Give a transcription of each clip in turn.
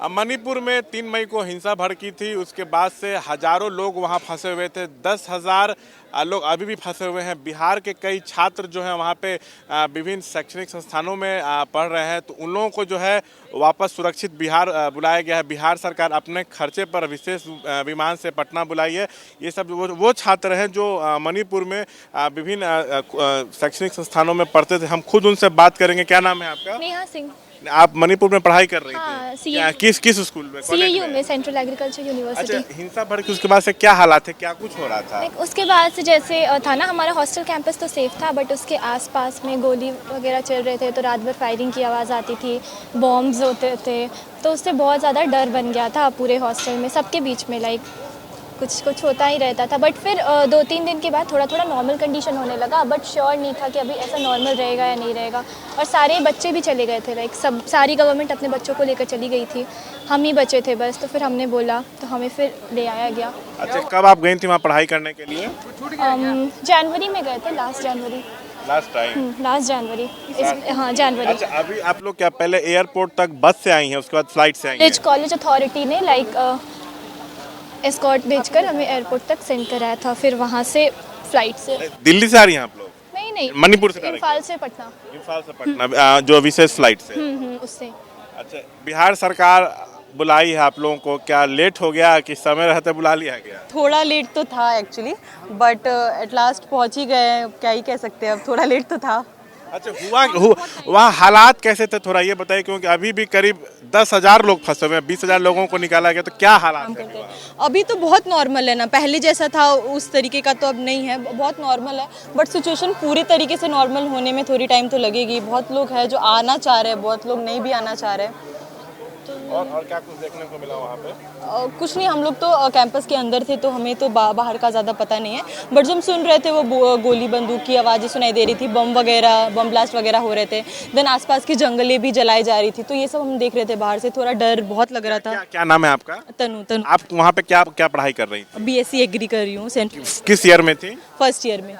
मणिपुर में 3 मई को हिंसा भड़की थी। उसके बाद से हजारों लोग वहां फंसे हुए थे। 10,000 लोग अभी भी फंसे हुए हैं। बिहार के कई छात्र जो हैं वहां पे विभिन्न शैक्षणिक संस्थानों में पढ़ रहे हैं, तो उन लोगों को जो है वापस सुरक्षित बिहार बुलाया गया है। बिहार सरकार अपने खर्चे पर विशेष विमान से पटना बुलाई है। ये सब वो छात्र हैं जो मणिपुर में विभिन्न शैक्षणिक संस्थानों में पढ़ते थे। हम खुद उनसे बात करेंगे। क्या नाम है आपका? नेहा सिंह। आप मणिपुर में पढ़ाई कर रही हाँ, थी? किस स्कूल में? CAU में, सेंट्रल एग्रीकल्चर यूनिवर्सिटी। अच्छा, हिंसा भड़की उसके बाद से क्या हालात है, क्या कुछ हो रहा था? उसके बाद से जैसे था ना, हमारा हॉस्टल कैंपस तो सेफ था, बट उसके आसपास में गोली वगैरह चल रहे थे, तो रात भर फायरिंग की आवाज़ आती थी, बॉम्ब्स होते थे, तो उससे बहुत ज़्यादा डर बन गया था पूरे हॉस्टल में, सबके बीच में। लाइक कुछ होता ही रहता था। बट फिर 2-3 दिन के बाद थोड़ा थोड़ा नॉर्मल कंडीशन होने लगा, बट श्योर नहीं था कि अभी ऐसा नॉर्मल रहेगा या नहीं रहेगा। और सारे बच्चे भी चले गए थे, लाइक सारी गवर्नमेंट अपने बच्चों को लेकर चली गई थी, हम ही बचे थे बस। तो फिर हमने बोला, तो हमें फिर ले आया गया। अच्छा, कब आप गई थी वहाँ पढ़ाई करने के लिए? जनवरी में गए थे, लास्ट जनवरी। लास्ट जनवरी। हाँ, जनवरी। अच्छा, अभी आप लोग क्या पहले एयरपोर्ट तक बस से आई हैं, उसके बाद फ्लाइट से आई हैं? कॉलेज अथॉरिटी ने एस्कॉर्ट भेजकर हमें एयरपोर्ट तक सेंड कराया था, फिर वहाँ से फ्लाइट से। दिल्ली से आ रही हैं आप लोग? नहीं, मणिपुर से? इम्फाल से पटना। इम्फाल से पटना, जो विशेष फ्लाइट से? उससे। अच्छा, बिहार सरकार बुलाई है आप लोगों को, क्या लेट हो गया कि समय रहते बुला लिया गया? थोड़ा लेट तो था एक्चुअली, बट एट लास्ट पहुंच ही गए, क्या ही कह सकते हैं, अब थोड़ा लेट तो था। अच्छा, वहाँ हालात कैसे थे, थोड़ा ये बताइए, क्योंकि अभी भी करीब 10,000 लोग फंसे हुए हैं, 20,000 लोगों को निकाला गया, तो क्या हालात है? अभी तो बहुत नॉर्मल है ना, पहले जैसा था उस तरीके का तो अब नहीं है, बहुत नॉर्मल है। बट सिचुएशन पूरी तरीके से नॉर्मल होने में थोड़ी टाइम तो लगेगी। बहुत लोग हैं जो आना चाह रहे हैं, बहुत लोग नहीं भी आना चाह रहे हैं। और क्या कुछ देखने को मिला वहाँ पे? कुछ नहीं, हम लोग तो कैंपस के अंदर थे, तो हमें तो बाहर का ज़्यादा पता नहीं है। बट जब हम सुन रहे थे वो गोली बंदूक की आवाज़ें सुनाई दे रही थी, बम ब्लास्ट वगैरह हो रहे थे, देन आसपास की जंगलें भी जलाई जा रही थी, तो ये सब हम देख रहे थे बाहर से। थोड़ा डर बहुत लग रहा था। क्या नाम है आपका? तनु। आप वहाँ पे क्या पढ़ाई कर रही थी? BSc एग्री कर रही हूँ। किस ईयर में थी? फर्स्ट ईयर में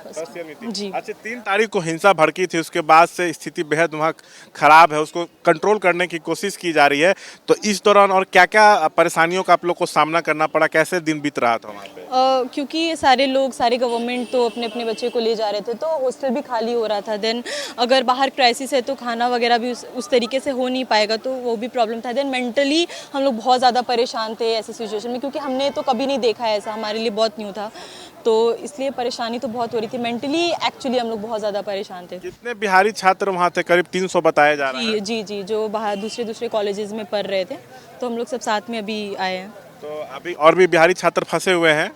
थी जी। अच्छा, 3 तारीख को हिंसा भड़की थी, उसके बाद से स्थिति बेहद वहाँ खराब है, उसको कंट्रोल करने की कोशिश की जा रही है। तो इस दौरान और क्या क्या परेशानियों का आप लोग को सामना करना पड़ा, कैसे दिन बीत रहा था वहाँ पे? क्योंकि सारे गवर्नमेंट तो अपने अपने बच्चे को ले जा रहे थे, तो हॉस्टल भी खाली हो रहा था। देन अगर बाहर क्राइसिस है तो खाना वगैरह भी उस तरीके से हो नहीं पाएगा, तो वो भी प्रॉब्लम था। देन मेंटली हम लोग बहुत ज़्यादा परेशान थे ऐसे सिचुएशन में, क्योंकि हमने तो कभी नहीं देखा है ऐसा, हमारे लिए बहुत न्यू था, तो इसलिए परेशानी तो बहुत हो रही थी। मेंटली एक्चुअली हम लोग बहुत ज़्यादा परेशान थे। कितने बिहारी छात्र वहाँ थे? करीब 300 बताया जा रहा है। जी, जो बाहर दूसरे कॉलेजेस में पढ़ रहे थे, तो हम लोग सब साथ में अभी आए हैं। तो अभी और भी बिहारी छात्र फंसे हुए हैं?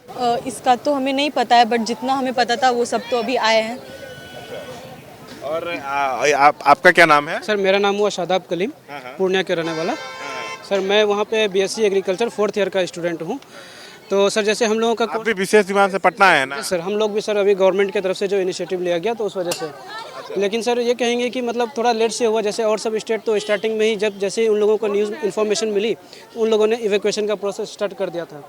इसका तो हमें नहीं पता है, बट जितना हमें पता था वो सब तो अभी आए हैं। और आपका क्या नाम है? सर, मेरा नाम हुआ शादाब कलीम, पूर्णिया के रहने वाला। सर, मैं वहाँ पे BSc एग्रीकल्चर 4th ईयर का स्टूडेंट हूँ। तो सर, जैसे हम लोगों का आप भी विशेष विमान से पटना है ना? सर, हम लोग भी सर अभी गवर्नमेंट की तरफ से जो इनिशिएटिव लिया गया, तो उस वजह से। लेकिन सर, ये कहेंगे कि मतलब थोड़ा लेट से हुआ, जैसे और सब स्टेट तो स्टार्टिंग में ही जैसे ही उन लोगों को न्यूज़ इन्फॉर्मेशन मिली, तो उन लोगों ने इवैक्यूएशन का प्रोसेस स्टार्ट कर दिया था।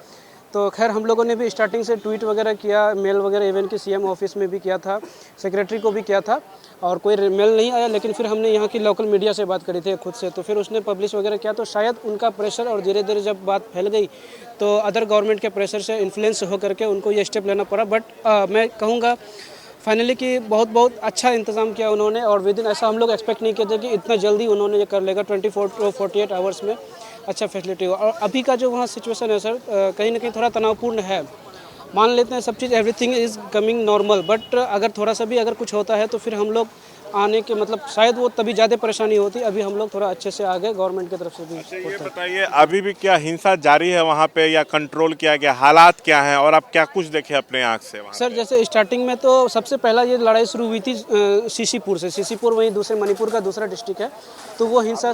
तो खैर, हम लोगों ने भी स्टार्टिंग से ट्वीट वगैरह किया, मेल वगैरह इवन कि CM ऑफिस में भी किया था, सेक्रेटरी को भी किया था, और कोई मेल नहीं आया। लेकिन फिर हमने यहाँ की लोकल मीडिया से बात करी थी खुद से, तो फिर उसने पब्लिश वगैरह किया, तो शायद उनका प्रेशर, और धीरे धीरे जब बात फैल गई तो अदर गवर्नमेंट के प्रेशर से इन्फ्लुएंस होकर के उनको ये स्टेप लेना पड़ा। बट मैं कहूँगा फाइनली कि बहुत अच्छा इंतज़ाम किया उन्होंने, और विदिन ऐसा हम लोग एक्सपेक्ट नहीं किए थे कि इतना जल्दी उन्होंने ये कर लेगा। 24 to 48 आवर्स में अच्छा फैसिलिटी हो। और अभी का जो वहाँ सिचुएशन है सर, कहीं ना कहीं थोड़ा तनावपूर्ण है। मान लेते हैं सब चीज़ everything is coming normal, but अगर थोड़ा सा भी अगर कुछ होता है तो फिर हम लोग आने के मतलब शायद वो तभी ज़्यादा परेशानी होती। अभी हम लोग थोड़ा अच्छे से आ गए गवर्नमेंट की तरफ से भी। अच्छा, ये बताइए, अभी भी क्या हिंसा जारी है वहाँ पे, या कंट्रोल किया गया? हालात क्या हैं और आप क्या कुछ देखे अपने आँख से वहाँ? सर, जैसे स्टार्टिंग में तो सबसे पहला ये लड़ाई शुरू हुई थी सीसीपुर से। सीसीपुर वहीं दूसरे मणिपुर का दूसरा डिस्ट्रिक्ट है, तो वो हिंसा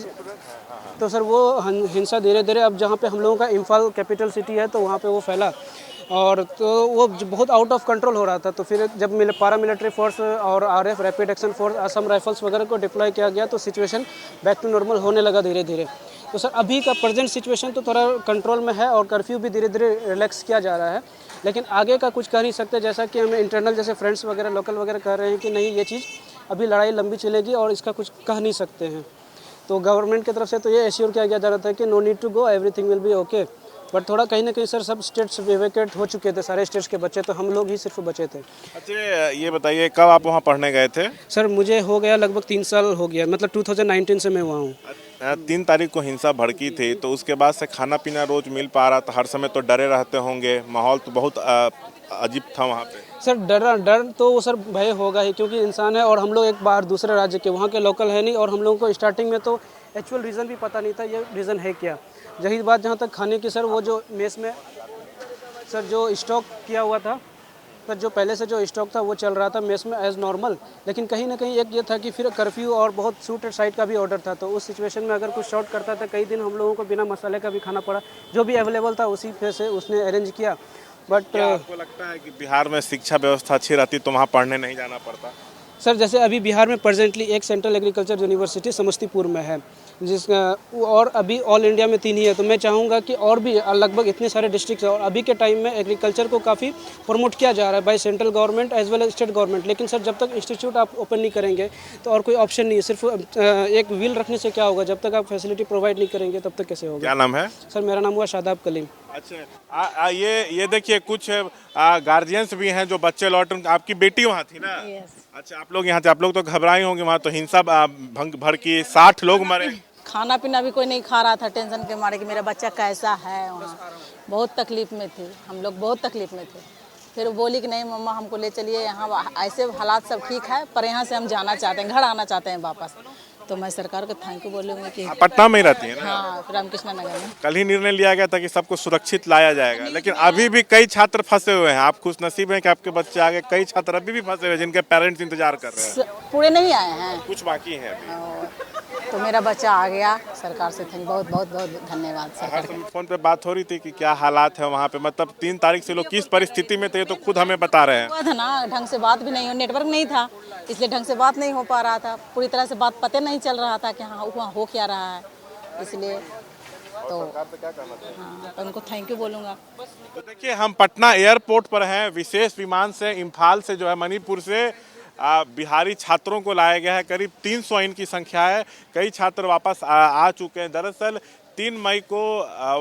धीरे धीरे अब जहाँ पे हम लोगों का इम्फाल कैपिटल सिटी है, तो वहाँ पे वो फैला, और तो वो बहुत आउट ऑफ कंट्रोल हो रहा था। तो फिर जब पारा मिलिट्री फोर्स और RF rapid action force, Assam rifles वगैरह को डिप्लॉय किया गया, तो सिचुएशन बैक टू नॉर्मल होने लगा धीरे धीरे। तो सर, अभी का प्रेजेंट सिचुएशन तो थोड़ा कंट्रोल में है, और कर्फ्यू भी धीरे धीरे रिलैक्स किया जा रहा है। लेकिन आगे का कुछ कह नहीं सकते, जैसा कि हमें इंटरनल जैसे फ्रेंड्स वगैरह लोकल वगैरह कह रहे हैं कि नहीं, ये चीज़ अभी लड़ाई लंबी चलेगी और इसका कुछ कह नहीं सकते हैं। तो गवर्नमेंट की तरफ से तो ये एश्योर किया गया जा रहा था कि no need to go, everything will be okay. But थोड़ा कहीं ना कहीं सर सब स्टेट्स इवैक्यूएट हो चुके थे, सारे स्टेट्स के बच्चे, तो हम लोग ही सिर्फ बचे थे। अच्छा ये बताइए कब आप वहाँ पढ़ने गए थे? सर मुझे हो गया लगभग 3 साल हो गया, मतलब 2019 से मैं वहाँ हूँ। 3 तारीख को हिंसा भड़की थी, तो उसके बाद से खाना पीना रोज मिल पा रहा था? हर समय तो डरे रहते होंगे, माहौल तो बहुत अजीब था वहाँ पे। सर डर तो वो सर भय होगा ही, क्योंकि इंसान है और हम लोग एक बाहर दूसरे राज्य के, वहाँ के लोकल है नहीं, और हम लोगों को स्टार्टिंग में तो एक्चुअल रीज़न भी पता नहीं था ये रीज़न है क्या। यही बात जहाँ तक खाने की, सर वो जो मेस में सर जो स्टॉक किया हुआ था, सर जो पहले से जो स्टॉक था वो चल रहा था मेस में एज़ नॉर्मल, लेकिन कहीं ना कहीं एक ये था कि फिर कर्फ्यू और बहुत शूट साइड का भी ऑर्डर था, तो उस सिचुएशन में अगर कुछ शॉर्ट करता था, कई दिन हम लोगों को बिना मसाले का भी खाना पड़ा, जो भी अवेलेबल था उसी पे से उसने अरेंज किया। बट क्या आपको लगता है कि बिहार में शिक्षा व्यवस्था अच्छी रहती तो वहाँ पढ़ने नहीं जाना पड़ता? सर जैसे अभी बिहार में प्रेजेंटली एक सेंट्रल एग्रीकल्चर यूनिवर्सिटी समस्तीपुर में है, और अभी ऑल इंडिया में 3 ही है, तो मैं चाहूँगा कि और भी लगभग इतने सारे डिस्ट्रिक्ट है, और अभी के टाइम में एग्रीकल्चर को काफ़ी प्रमोट किया जा रहा है by central government as well as state government. लेकिन सर जब तक इंस्टीट्यूट आप ओपन नहीं करेंगे तो और कोई ऑप्शन नहीं है, सिर्फ एक विल रखने से क्या होगा, जब तक आप फैसिलिटी प्रोवाइड नहीं करेंगे तब तक कैसे होगा। क्या नाम है? सर मेरा नाम हुआ शादाब कलीम। अच्छा ये देखिए कुछ गार्जियंस भी हैं जो बच्चे लौट, आपकी बेटी वहाँ थी ना? अच्छा आप लोग यहाँ थे, आप लोग तो घबराए होंगे, वहाँ तो हिंसा भड़की, 60 लोग मरे। खाना पीना भी कोई नहीं खा रहा था टेंशन के मारे कि मेरा बच्चा कैसा है। वहाँ बहुत तकलीफ में थे हम लोग, बहुत तकलीफ में थे। फिर वो बोली कि नहीं मम्मा हमको ले चलिए, यहाँ ऐसे हालात सब ठीक है, पर यहाँ से हम जाना चाहते हैं, घर आना चाहते हैं वापस। तो मैं सरकार को थैंक यू बोलूँगी कि पटना में ही रहती है ना? हाँ, रामकृष्ण नगर में। कल ही निर्णय लिया गया था कि सबको सुरक्षित लाया जाएगा, लेकिन अभी भी कई छात्र फंसे हुए हैं। आप खुश नसीब हैं कि आपके बच्चे आ गए, कई छात्र अभी भी फंसे हुए हैं जिनके पेरेंट्स इंतजार कर रहे हैं। पूरे नहीं आए हैं, कुछ बाकी हैं अभी। तो मेरा बच्चा आ गया। सरकार से बहुत बहुत बहुत धन्यवाद सरकार का। फोन पे बात हो रही थी कि क्या हालात है वहाँ पे, मतलब 3 तारीख से लोग किस परिस्थिति में थे, तो खुद हमें बता रहे हैं। हुआ था ना, ढंग से बात भी नहीं हो, नेटवर्क नहीं था, इसलिए ढंग से बात नहीं हो पा रहा था, पूरी तरह से बात पता नहीं चल रहा था कि हाँ वहाँ हो क्या रहा है, इसलिए तो हाँ तो उनको थैंक यू बोलूँगा। तो देखिए हम पटना एयरपोर्ट पर हैं, विशेष विमान से इम्फाल से जो है मणिपुर से बिहारी छात्रों को लाया गया है। करीब 300 इनकी संख्या है, कई छात्र वापस आ चुके हैं। दरअसल 3 मई को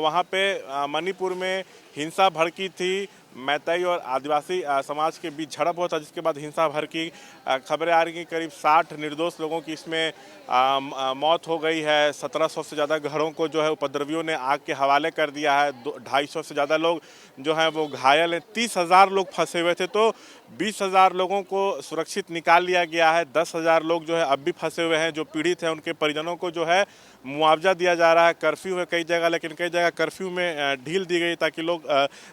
वहाँ पे मणिपुर में हिंसा भड़की थी, मैतई और आदिवासी समाज के बीच झड़प हुआ था, जिसके बाद हिंसा भड़की। खबरें आ रही कि करीब 60 निर्दोष लोगों की इसमें मौत हो गई है। 1700 से ज़्यादा घरों को जो है उपद्रवियों ने आग के हवाले कर दिया है। 250 से ज़्यादा लोग जो हैं वो घायल हैं। 30,000 लोग फंसे हुए थे, तो 20,000 लोगों को सुरक्षित निकाल लिया गया है। 10,000 लोग जो है अब भी फंसे हुए हैं, जो पीड़ित हैं उनके परिजनों को जो है मुआवजा दिया जा रहा है। कर्फ्यू है कई जगह, लेकिन कई जगह कर्फ्यू में ढील दी गई ताकि लोग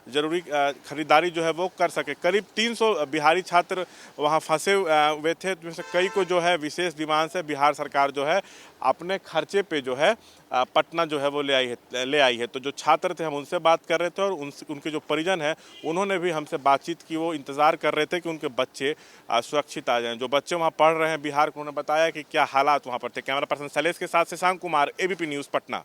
ज़रूरी खरीदारी जो है वो कर सके। करीब 300 बिहारी छात्र वहाँ फंसे हुए थे, जिनमें से कई को जो है विशेष विमान से बिहार सरकार जो है अपने खर्चे पे जो है पटना जो है वो ले आई है। तो जो छात्र थे हम उनसे बात कर रहे थे, और उनके जो परिजन हैं उन्होंने भी हमसे बातचीत की। वो इंतज़ार कर रहे थे कि उनके बच्चे सुरक्षित आ जाएं। जो बच्चे वहाँ पढ़ रहे हैं बिहार को, उन्होंने बताया कि क्या हालात वहाँ पर थे। कैमरा पर्सन शैलेश के साथ शशांक कुमार, ABP न्यूज़ पटना।